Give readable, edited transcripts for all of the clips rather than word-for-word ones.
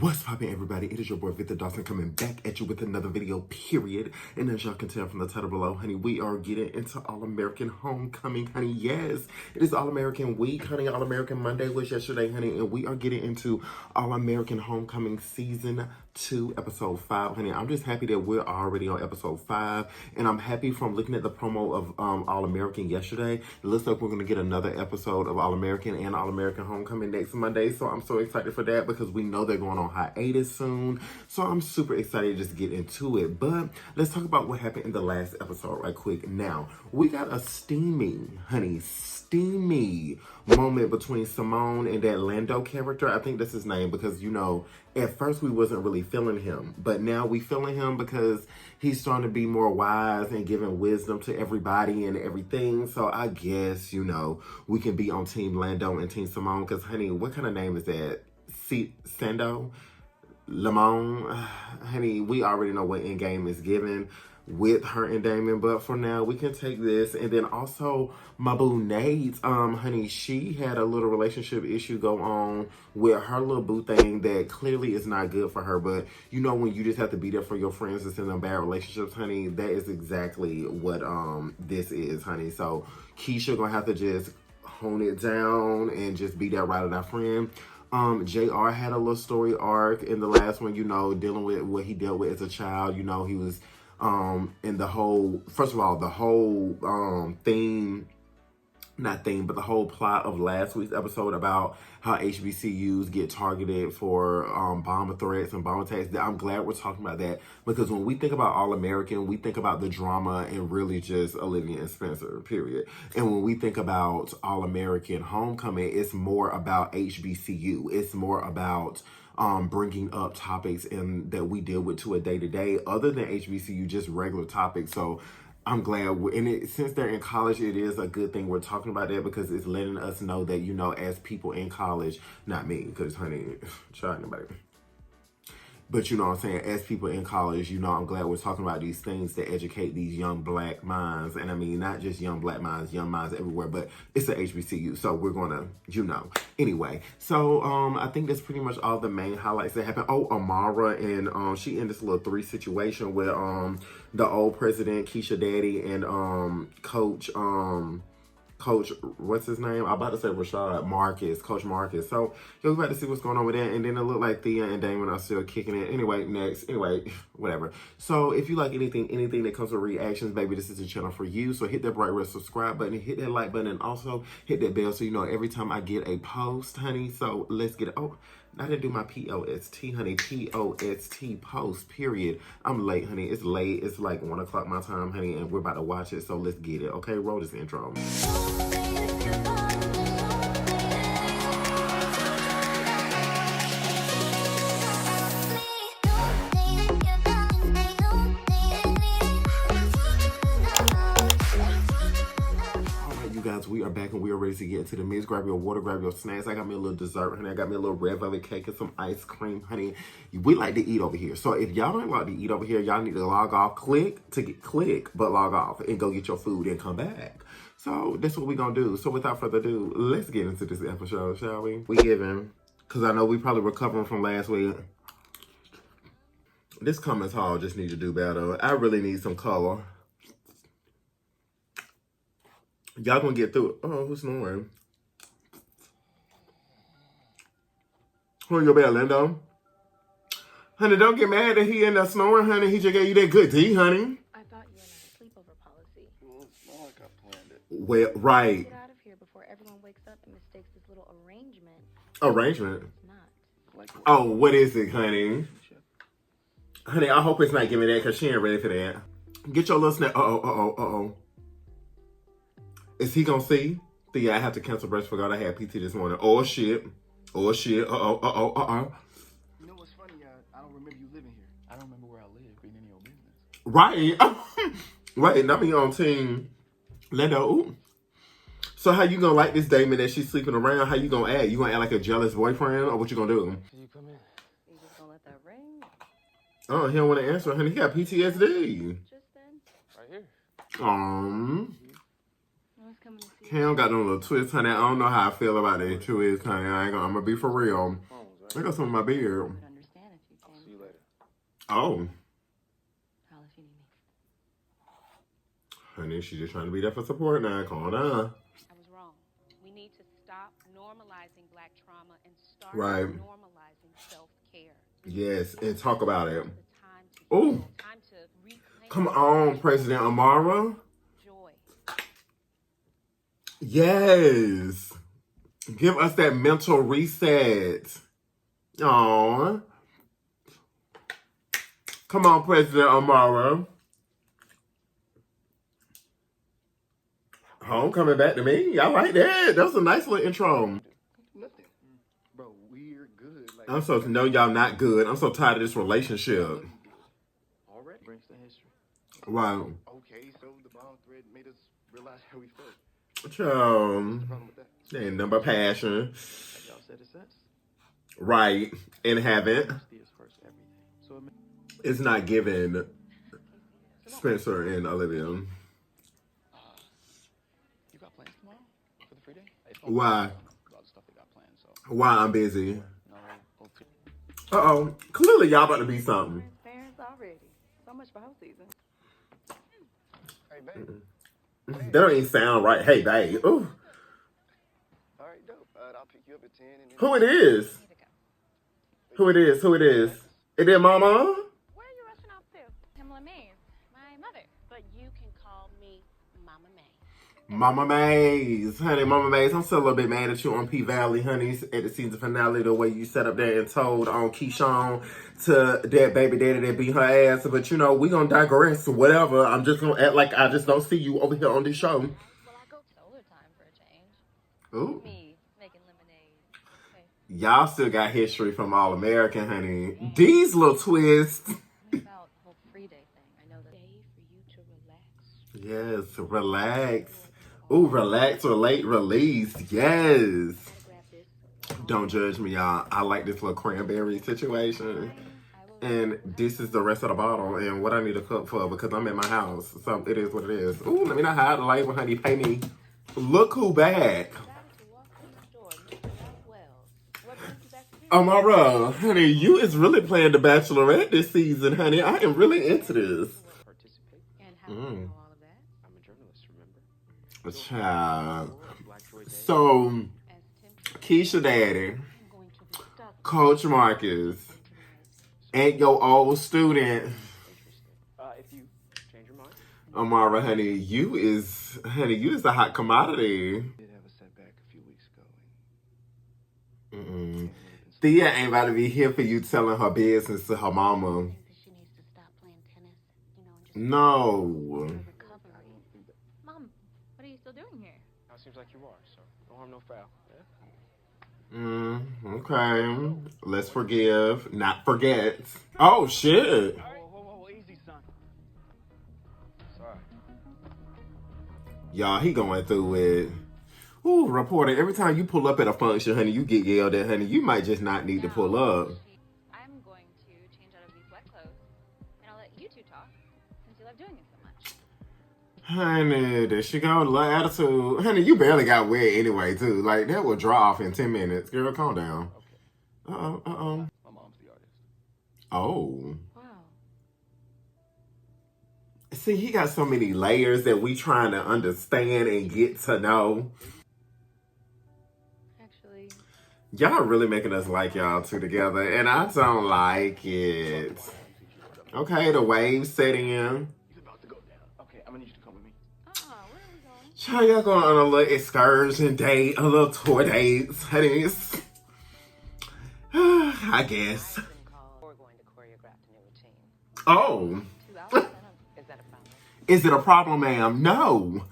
What's poppin', everybody? It is your boy Victor Dawson coming back at you with another video, period. And as y'all can tell from the title below, honey, we are getting into All-American Homecoming, honey. Yes, it is All-American week, honey. All-American Monday was yesterday, honey. And we are getting into All-American Homecoming Season 2, Episode 5, honey. I'm just happy that we're already on Episode 5. And I'm happy from looking at the promo of All-American yesterday. It looks like we're going to get another episode of All-American and All-American Homecoming next Monday. So I'm so excited for that because we know they're going on hiatus soon, so I'm super excited to just get into it. But let's talk about what happened in the last episode right quick. Now, we got a steamy moment between Simone and that Lando character. I think that's his name because, you know, at first we wasn't really feeling him, but now we feeling him because he's starting to be more wise and giving wisdom to everybody and everything. So I guess, you know, we can be on Team Lando and Team Simone because, honey, what kind of name is that? Sando? Lamone? Honey, we already know what Endgame is given with her and Damon, but for now, we can take this. And then also, my boo Nate, honey, she had a little relationship issue go on with her little boo thing that clearly is not good for her. But, you know, when you just have to be there for your friends that's in them bad relationships, honey, that is exactly what this is, honey. So, Keisha gonna have to just hone it down and just be that ride or die friend. JR had a little story arc in the last one, you know, dealing with what he dealt with as a child. You know, he was in the whole, first of all, the whole the whole plot of last week's episode about how HBCUs get targeted for bomb threats and bomb attacks. I'm glad we're talking about that because when we think about All-American, we think about the drama and really just Olivia and Spencer, period. And when we think about All-American Homecoming, it's more about HBCU. It's more about bringing up topics that we deal with to a day-to-day, other than HBCU, just regular topics. So I'm glad since they're in college, it is a good thing we're talking about that because it's letting us know that, you know, as people in college, not me, because honey, try anybody. But you know what I'm saying, as people in college, you know, I'm glad we're talking about these things to educate these young black minds. And I mean, not just young black minds, young minds everywhere, but it's a HBCU. So we're going to, you know. Anyway, so I think that's pretty much all the main highlights that happened. Oh, Amara, and she in this little 3 situation with the old president, Keisha Daddy, and Coach, what's his name? I'm about to say Coach Marcus. So, you're about to see what's going on with that. And then it looked like Thea and Damon are still kicking it. Anyway, next. Anyway, whatever. So, if you like anything that comes with reactions, baby, this is the channel for you. So, hit that bright red subscribe button, hit that like button, and also hit that bell so you know every time I get a post, honey. So, let's get it. Oh, I didn't do my P-O-S-T, honey. P-O-S-T post, period. I'm late, honey. It's late. It's like 1 o'clock my time, honey, and we're about to watch it. So let's get it. Okay, roll this intro. Guys, we are back and we are ready to get into the mix. Grab your water, grab your snacks. I got me a little dessert, honey. I got me a little red velvet cake and some ice cream, honey. We like to eat over here. So if y'all don't like to eat over here, y'all need to log off, click, but log off and go get your food and come back. So that's what we're going to do. So without further ado, let's get into this episode, shall we? We giving, because I know we probably recovering from last week. This Cummins Hall just need to do better. I really need some color. Y'all gonna get through it. Oh, who's snoring? Who in your bed, Lindo? Honey, don't get mad that he ended up snoring, honey. He just gave you that good D, honey. I thought you and I sleepover policy. Well, it's not like I planned it. Well, right. Get out of here before everyone wakes up and mistakes this little arrangement. Arrangement? It's not. Like what? Oh, what is it, honey? Honey, I hope it's not giving me that because she ain't ready for that. Get your little snack. Uh-oh. Is he gonna see? Yeah, I have to cancel breakfast. Forgot I had PT this morning. Oh shit. You know what's funny? I don't remember you living here. I don't remember where I live, being any of your business. Right. Right. Now me on team Lando. Ooh. So how you gonna like this Damon that she's sleeping around? How you gonna act? You gonna act like a jealous boyfriend, or what you gonna do? Can you come in? You just gonna let that ring? Oh, he don't want to answer, honey. He got PTSD. Just then? Right here. I was coming to see you. Cam got them little twists, honey. I don't know how I feel about that twist, honey. I'm gonna be for real. I got some in my beard. Understand Oh, Holla if you need me. honey, she's just trying to be there for support now. Calm down. I was wrong. We need to stop normalizing Black trauma and start Right. normalizing self-care. Yes, and talk about it. The time to Ooh. heal, time to reclaim Come on, President Amara. joy. Yes. Give us that mental reset. Aw. Come on, President Amara. Homecoming back to me. I like that. That was a nice little intro. Nothing. Bro, we're good. Like, I'm so no, y'all not good. I'm so tired of this relationship. already brings the history. Wow. Okay, so the bond thread made us realize how we felt. Child. What's the problem with that? Ain't number passion. Like y'all said, it since. Right. And haven't. Honesty is first everything. So it It's not given Spencer and Olivia. you got plans tomorrow for the free day? It's gonna Why? be a lot of stuff they got planned, so. Why I'm busy. No, okay. Uh-oh. Clearly y'all about to be something. Parents already. So much for house season. Hey, babe. That don't even sound right. Hey, babe. Ooh. All right, dope. I'll pick you up at 10 and then... Who it is? Who it is? Who it is? It is Mama? Where are you rushing off to? Pamela Mays, my mother. But you can call me Mama May. Mama Mays. Honey, Mama Mays, I'm still a little bit mad at you on P Valley, honey, at the season finale, the way you set up there and told on Keyshawn to that baby daddy that beat her ass. But, you know, we gonna digress, whatever. I'm just gonna act like I just don't see you over here on this show. Well, I go solar time for a change. Ooh. Me making lemonade. Okay. Y'all still got history from All American, honey. These little twists. What about the whole free day thing? I know that. Day for you to relax. Yes, relax. Ooh, relax, relate, release. Yes. Grab this. Don't judge me, y'all. I like this little cranberry situation. And this is the rest of the bottle and what I need a cup for because I'm in my house. So it is what it is. Ooh, let me not hide the label, honey. Pay me. Look who back. Decided to walk through the door, Mr. Ralph Wells. What brings you back to here? Amara, honey, you is really playing the Bachelorette this season, honey. I am really into this. Participate. And how do you know all of that? I'm a journalist, remember? Child. Black Joy Day. So, As Tim Keisha Daddy, I'm going to be stuck. Coach Marcus, and your old student, If you change your mind. Amara, honey, you is a hot commodity. Did have a setback a few weeks ago. Thea ain't about to be here for you telling her business to her mama. That she needs to stop playing tennis, you know, and just No. recovery. Mom, what are you still doing here? Now it seems like you are, so no harm, no foul. Okay. Let's forgive, not forget. Oh, shit. Whoa, easy, son. Sorry. Y'all, he going through it. Ooh, reporter, every time you pull up at a function, honey, you get yelled at, honey. You might just not need to pull up. I'm going to change out of these wet clothes, and I'll let you two talk, since you love doing it so much. Honey, there she go, little attitude. Honey, you barely got wet anyway, too. Like, that will dry off in 10 minutes. Girl, calm down. Uh-oh. My mom's the artist. Oh. Wow. See, he got so many layers that we trying to understand and get to know. Actually, Y'all really making us like y'all two together, and I don't like it. Okay, the waves setting in. He's about to go down. Okay, I'm gonna need you to come with me. where are we going? Child, y'all going on a little excursion date, a little tour date, honey. I guess. We're going to choreograph a new routine. Oh. 2 hours? Is that a problem? Is it a problem, ma'am? No.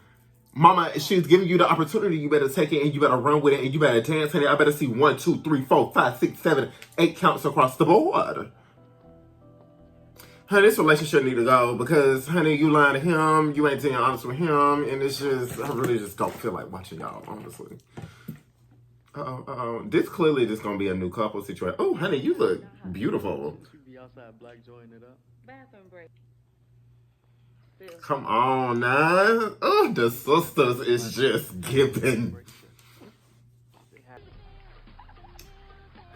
Mama, she's giving you the opportunity. You better take it and you better run with it and you better dance, honey. I better see 1, 2, 3, 4, 5, 6, 7, 8 counts across the board. Honey, this relationship need to go because, honey, you lying to him, you ain't being honest with him, and it's just, I really just don't feel like watching y'all, honestly. This clearly just gonna be a new couple situation. Oh, honey, you look beautiful. Should be outside black joying it up. Bathroom break. Come on now. Oh, the sisters is just giving.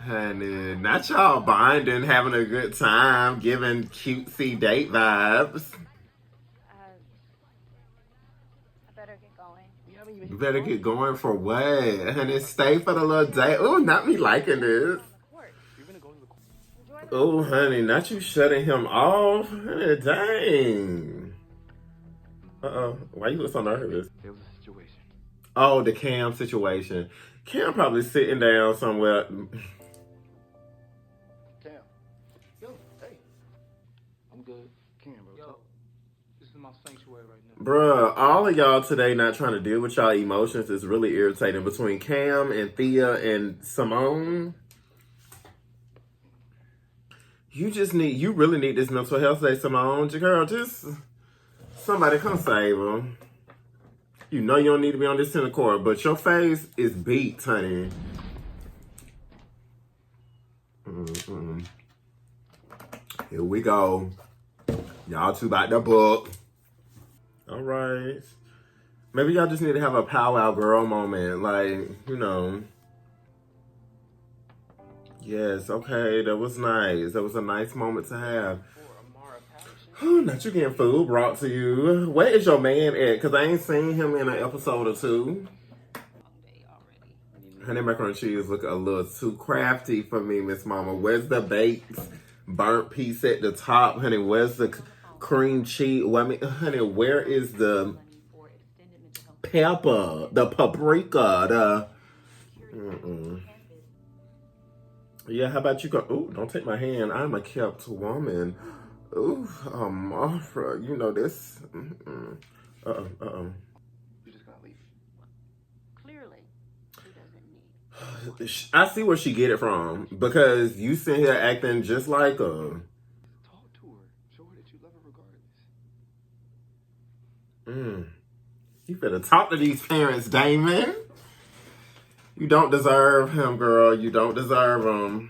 Honey, not y'all bonding, having a good time, giving cutesy date vibes. I better get going. We haven't even You better get going for what? Honey, stay for the little date. Oh, not me liking this. On the court. You're gonna go to the court. Enjoy the Oh, honey, not you shutting him off. Honey, dang. Uh-oh. Why you look so nervous? There was a situation. Oh, the Cam situation. Cam probably sitting down somewhere. Cam. Yo, hey. I'm good. Cam, bro. Yo, this is my sanctuary right now. Bruh, all of y'all today not trying to deal with y'all emotions is really irritating. Between Cam and Thea and Simone, you really need this mental health day, Simone. Girl, just somebody come save her. You know you don't need to be on this tennis court, but your face is beat, honey. Here we go. Y'all two about the book. All right. Maybe y'all just need to have a powwow girl moment. Like, you know. Yes, okay. That was nice. That was a nice moment to have. Not you getting food brought to you. Where is your man at? Because I ain't seen him in an episode or two. Honey macaroni and cheese look a little too crafty for me, Miss Mama. Where's the baked burnt piece at the top? Honey, where's the cream cheese? Well, I mean, honey, where is the pepper, the paprika, Yeah, how about you go? Ooh, don't take my hand. I'm a kept woman. Ooh, Martha, you know this. You're just gonna leave. Clearly, he doesn't need. I see where she get it from. Because you sit here acting just like a... Talk to her. Show her that you love her regardless. You better talk to these parents, Damon. You don't deserve him, girl. You don't deserve him.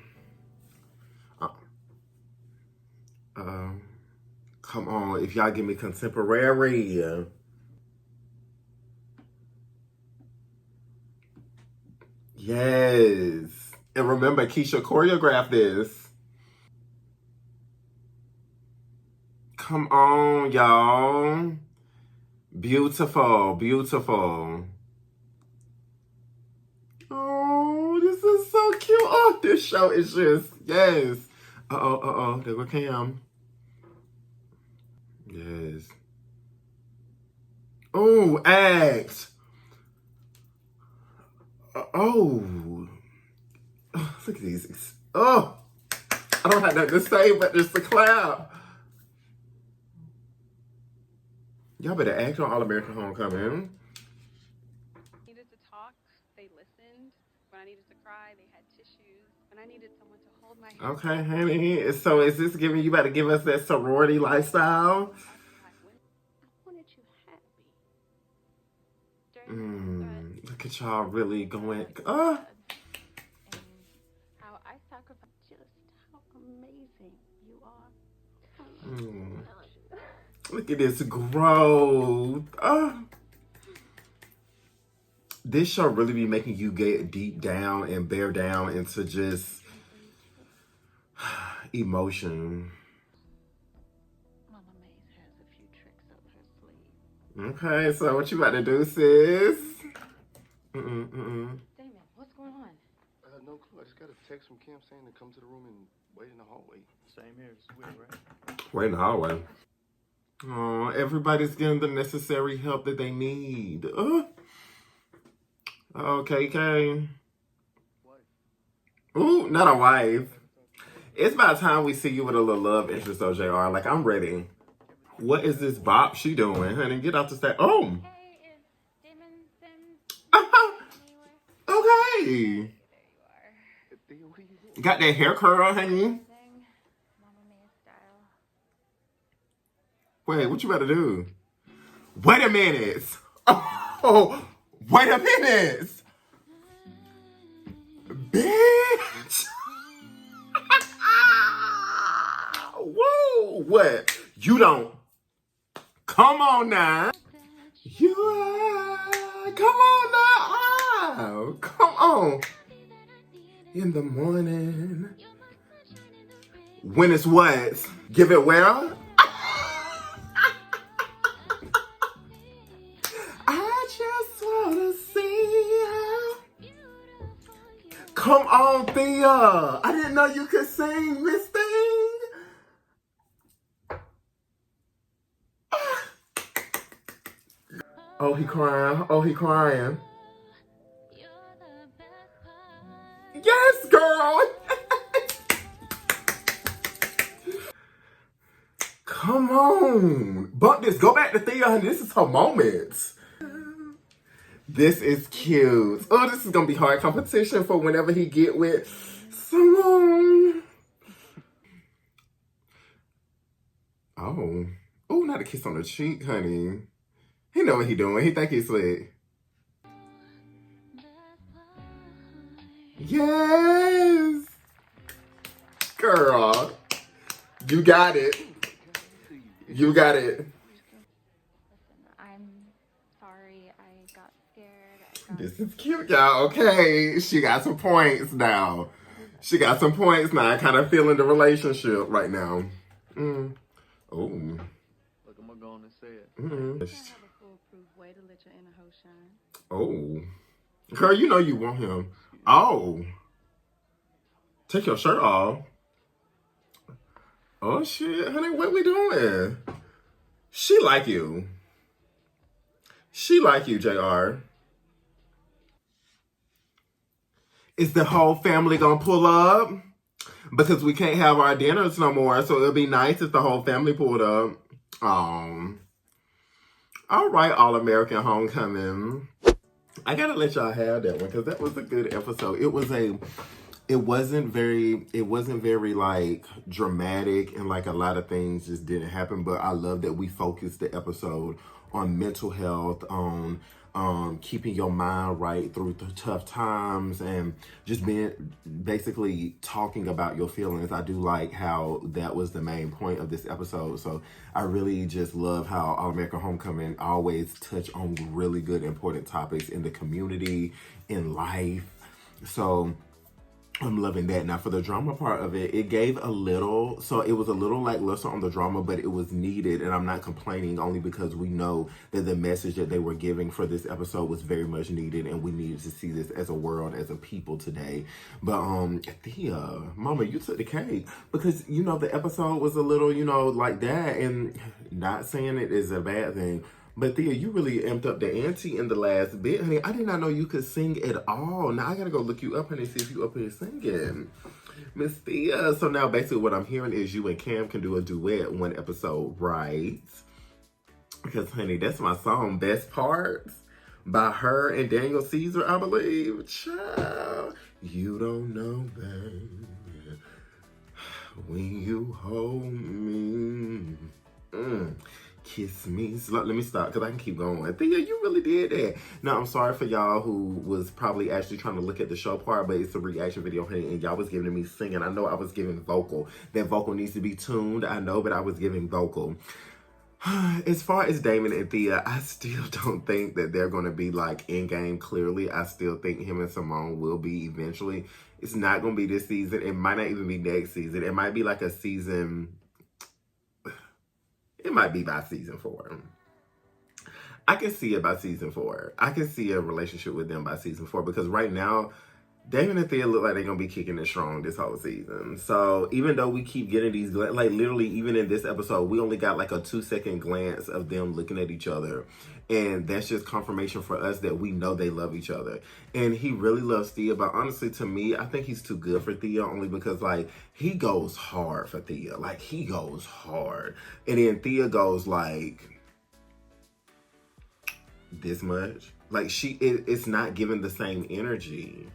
Come on, if y'all give me contemporary. Yes. And remember, Keisha choreographed this. Come on, y'all. Beautiful, beautiful. Oh, this is so cute. Oh, this show is just, yes. Uh-oh, there go Cam. Yes. Oh, act. Oh, look at these. Oh, I don't have nothing to say, but just to clap. Y'all better act on All American Homecoming. Needed to talk, they listened. When I needed to cry, they had tissues. When I needed someone to hold my hand. Okay, honey. So is this giving, you better give us that sorority lifestyle? I wanted you happy. Look at y'all really going. And how I sacrifice just how amazing you are. Look at this growth. This show really be making you get deep down and bear down into just emotion. Mama Maze has a few tricks up her sleeve. Okay, so what you about to do, sis? Damon, what's going on? No clue. I just got a text from Cam saying to come to the room and wait in the hallway. Same here. It's weird, right? Wait in the hallway. Oh, everybody's getting the necessary help that they need. Okay, okay. Ooh, not a wife. It's about time we see you with a little love interest, OJR. Like, I'm ready. What is this bop she doing, honey? Get off the stage. Oh. Hey, is Damon Sims Okay. There you are. Got that hair curl, honey. Mama Mia style. Wait, what you about to do? Wait a minute. Oh, wait a minute. Bitch. Whoa, what? You don't. Come on now. You are. Come on now. Come on. in the morning. When it's what? Give it where? I just wanna see how. Come on, Thea. I didn't know you could sing, Miss Thing. Oh, he crying. Oh, he crying. Yes, girl. Come on. Bump this. Go back to Thea, honey. This is her moment. This is cute. Oh, this is going to be hard competition for whenever he get with someone. Oh. Oh, not a kiss on the cheek, honey. He know what he doing. He think he's slick. Yes. Girl. You got it. You got it. Listen, I'm sorry. I got scared. This is cute, y'all. Okay. She got some points now. She got some points now. I kind of feeling the relationship right now. Oh. Look, I'm gonna go on and say it. I have a foolproof way to let your inner hoe shine. Oh. Girl, you know you want him. Oh. Take your shirt off. Oh, shit. Honey, what we doing? She like you. She like you, JR. Is the whole family gonna pull up? Because we can't have our dinners no more, so it'll be nice if the whole family pulled up. All right, All-American Homecoming. I gotta let y'all have that one because that was a good episode. It wasn't very like dramatic and like a lot of things just didn't happen, but I love that we focused the episode on mental health, on keeping your mind right through the tough times, and just being basically talking about your feelings. I do like how that was the main point of this episode. So I really just love how All American Homecoming always touch on really good important topics in the community, in life. So I'm loving that. Now for the drama part of it, it gave a little, so it was a little lackluster on the drama, but it was needed, and I'm not complaining only because we know that the message that they were giving for this episode was very much needed, and we needed to see this as a world, as a people today. But Thea, mama, you took the cake because, you know, the episode was a little, you know, like that, and not saying it is a bad thing. But Thea, you really amped up the ante in the last bit, honey. I did not know you could sing at all. Now I gotta go look you up, honey, see if you up here singing. Miss Thea. So now basically what I'm hearing is you and Cam can do a duet one episode, right? Because, honey, that's my song, Best Parts, by her and Daniel Caesar, I believe. Child, you don't know, baby, when you hold me. Kiss me. So let me stop because I can keep going. Thea, you really did that. Now, I'm sorry for y'all who was probably actually trying to look at the show part, but it's a reaction video, honey, and y'all was giving me singing. I know I was giving vocal. That vocal needs to be tuned. I know, but I was giving vocal. As far as Damon and Thea, I still don't think that they're going to be like in game clearly. I still think him and Simone will be eventually. It's not going to be this season. It might not even be next season. It might be like a season... It might be by season 4. I can see it by season 4. I can see a relationship with them by season 4 because right now, Damon and Thea look like they're going to be kicking it strong this whole season. So even though we keep getting these, like literally even in this episode, we only got like a 2-second glance of them looking at each other. And that's just confirmation for us that we know they love each other. And he really loves Thea. But honestly, to me, I think he's too good for Thea only because, like, he goes hard for Thea. Like, he goes hard. And then Thea goes, like, this much. Like, it's not giving the same energy.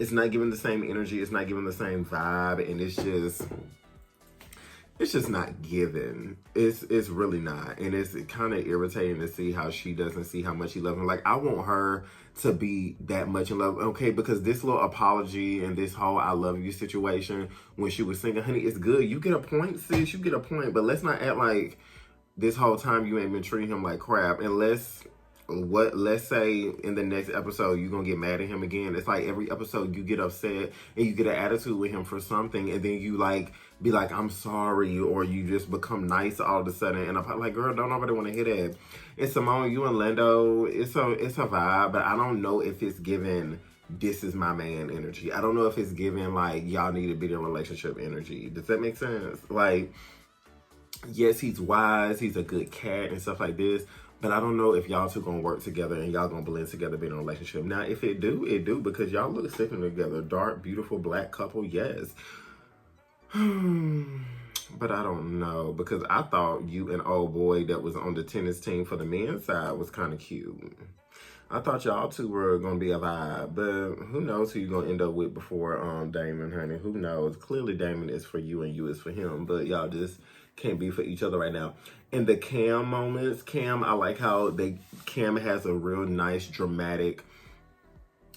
It's not giving the same energy. It's not giving the same vibe. And it's just not given. It's really not. And it's kind of irritating to see how she doesn't see how much he loves him. Like, I want her to be that much in love. Okay, because this little apology and this whole I love you situation when she was singing, honey, it's good. You get a point, sis. You get a point. But let's not act like this whole time you ain't been treating him like crap. And let's let's say in the next episode you're gonna get mad at him again. It's like every episode you get upset and you get an attitude with him for something, and then you like be like, I'm sorry, or you just become nice all of a sudden. And I'm like, girl, don't nobody want to hear that. And Simone, you and Lando, it's a vibe, but I don't know if it's given this is my man energy. I don't know if it's given like y'all need to be in a relationship energy. Does that make sense? Like, yes, he's wise, he's a good cat and stuff like this, but I don't know if y'all two gonna work together and y'all gonna blend together, be in a relationship. Now, if it do, because y'all look sticking together. Dark, beautiful black couple, yes. But I don't know, because I thought you and old boy that was on the tennis team for the men's side was kind of cute. I thought y'all two were gonna be a vibe, but who knows who you're gonna end up with before Damon, honey. Who knows? Clearly Damon is for you and you is for him, but y'all just can't be for each other right now. In the Cam moments, Cam, I like how Cam has a real nice dramatic,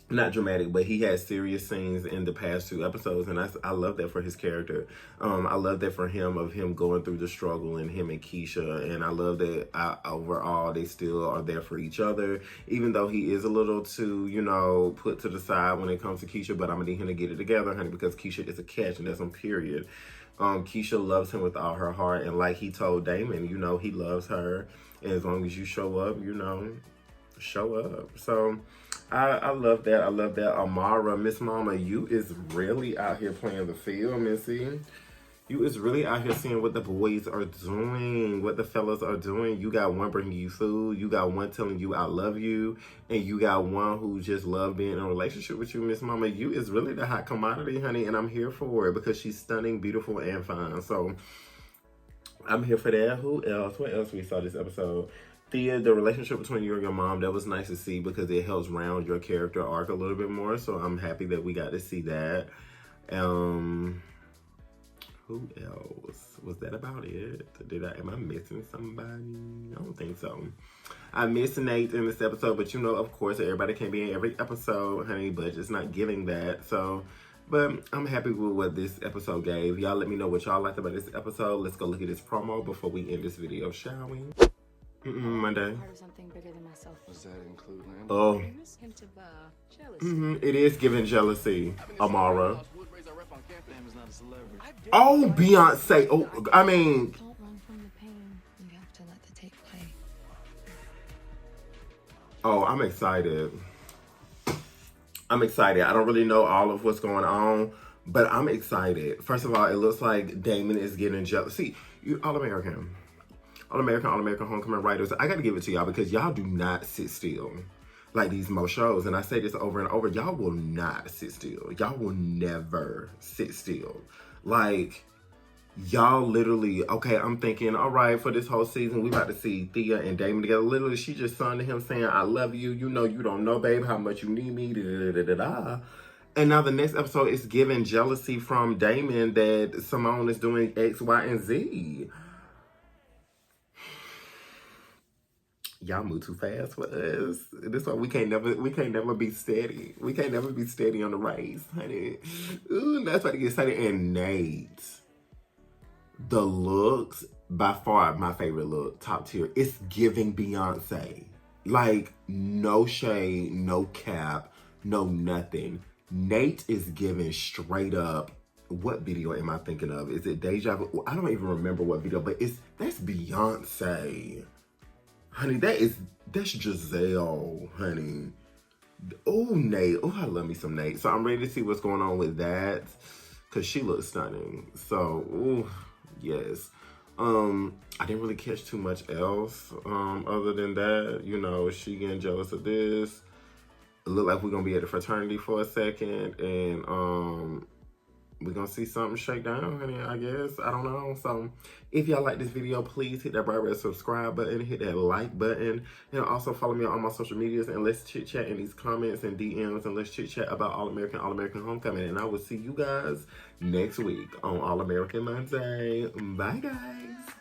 not dramatic, but he has serious scenes in the past 2 episodes, and I love that for his character. I love that for him, of him going through the struggle, and him and Keisha, and I love that overall they still are there for each other, even though he is a little too, you know, put to the side when it comes to Keisha, but I'm gonna need him to get it together, honey, because Keisha is a catch, and that's on period. Keisha loves him with all her heart, and like he told Damon, you know, he loves her, and as long as you show up, you know, show up. So I love that. I love that. Amara, Miss Mama, you is really out here playing the field, Missy. You is really out here seeing what the boys are doing, what the fellas are doing. You got one bringing you food. You got one telling you I love you. And you got one who just love being in a relationship with you, Miss Mama. You is really the hot commodity, honey. And I'm here for it because she's stunning, beautiful, and fine. So I'm here for that. Who else? What else we saw this episode? Thea, the relationship between you and your mom, that was nice to see because it helps round your character arc a little bit more. So I'm happy that we got to see that. Who else? Was that about it? Am I missing somebody? I don't think so. I miss Nate in this episode, but you know, of course, everybody can't be in every episode, honey, but it's not giving that. So, but I'm happy with what this episode gave. Y'all let me know what y'all liked about this episode. Let's go look at this promo before we end this video, shall we? Monday. Part of something bigger than myself. Does that include land? Oh. Hint of jealousy. It is giving jealousy, Amara. Oh, Beyonce. Oh, I mean. Don't run from the pain. You have to let the tape play. Oh, I'm excited. I'm excited. I don't really know all of what's going on, but I'm excited. First of all, it looks like Damon is getting jealous. See, you All-American homecoming writers. I got to give it to y'all because y'all do not sit still like these most shows. And I say this over and over. Y'all will not sit still. Y'all will never sit still. Like, y'all literally, okay, I'm thinking, all right, for this whole season, we about to see Thea and Damon together. Literally, she just signed to him saying, I love you. You know, you don't know, babe, how much you need me. Da-da-da-da-da. And now the next episode is giving jealousy from Damon that Simone is doing X, Y, and Z. Y'all move too fast for us. This why we can't never be steady. We can't never be steady on the race, honey. Ooh, that's why to get excited. And Nate, the looks, by far my favorite look, top tier. It's giving Beyonce. Like, no shade, no cap, no nothing. Nate is giving straight up. What video am I thinking of? Is it Deja Vu? I don't even remember what video, but that's Beyonce. Honey, that's Giselle, honey. Oh, Nate. Oh, I love me some Nate. So I'm ready to see what's going on with that. Because she looks stunning. So, ooh, yes. I didn't really catch too much else other than that. You know, she getting jealous of this. It looked like we're going to be at the fraternity for a second. And we're going to see something shake down, honey, I guess. I don't know. So, if y'all like this video, please hit that bright red subscribe button, hit that like button, and also follow me on all my social medias, and let's chit-chat in these comments and DMs, and let's chit-chat about All-American Homecoming. And I will see you guys next week on All-American Monday. Bye, guys.